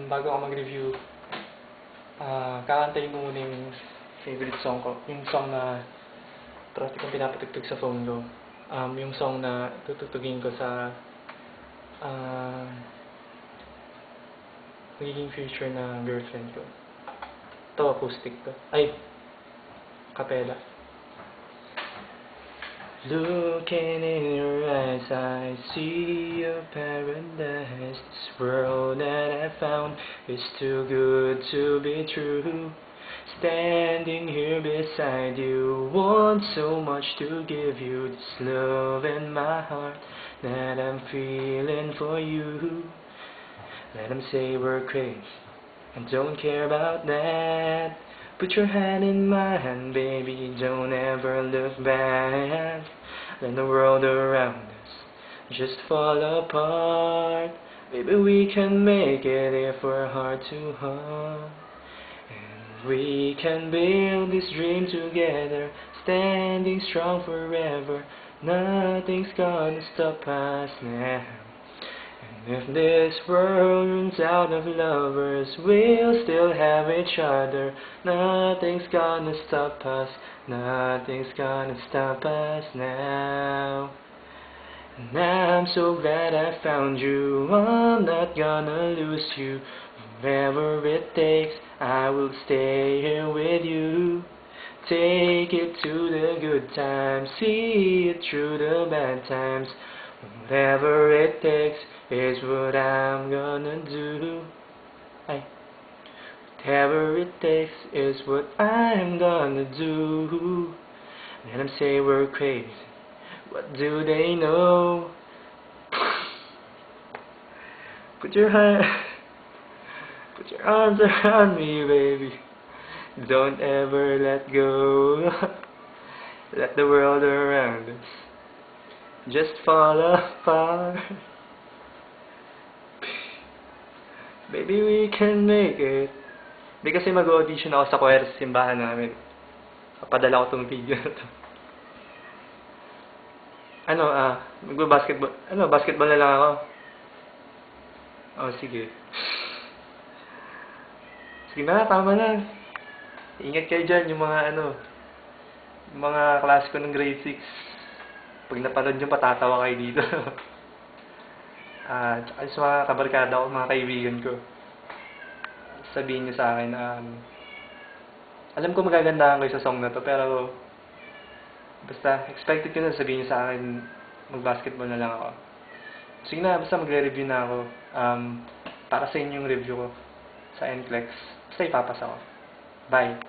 Bago ako mag-review, kakantayin ko muna yung favorite song ko. Yung song na parati kong pinapatugtog sa phone ko. Yung song na tutugtugin ko sa magiging future na girlfriend ko. Ito, acoustic to. Ay, kapela. Looking in your eyes, I see a paradise. This world that I found is too good to be true. Standing here beside you, want so much to give you. This love in my heart that I'm feeling for you. Let them say we're crazy, I don't care about that. Put your hand in my hand, baby, don't ever look back. Let the world around us just fall apart. Baby, we can make it if we're heart to heart. And we can build this dream together, standing strong forever. Nothing's gonna stop us now. And if this world runs out of lovers, we'll still have each other. Nothing's gonna stop us, nothing's gonna stop us now. And I'm so glad I found you, I'm not gonna lose you. Whatever it takes, I will stay here with you. Take it to the good times, see it through the bad times. Whatever it takes is what I'm gonna do. Whatever it takes is what I'm gonna do. Let them say we're crazy, what do they know? Put your arms around me, baby. Don't ever let go. Let the world around us just fall apart. Baby, we can make it. Di kasi mag-audition ako sa choir sa simbahan namin. Papadala ko tong video na to. Magbabasketball. Basketball na lang ako. Oh, sige. Sige na, tama na. Ingat kayo dyan, yung mga klase ko ng grade 6. Pag napanood nyo, patatawa kayo dito. Tsaka sa mga kabarkada ko, mga kaibigan ko, sabihin nyo sa akin, alam ko magagandahan kayo sa song na to, pero basta, expected ko na sabihin nyo sa akin, mag-basketball na lang ako. Sige na, basta magre-review na ako. Para sa inyo yung review ko sa NCLEX. Basta ipapasa ko. Bye!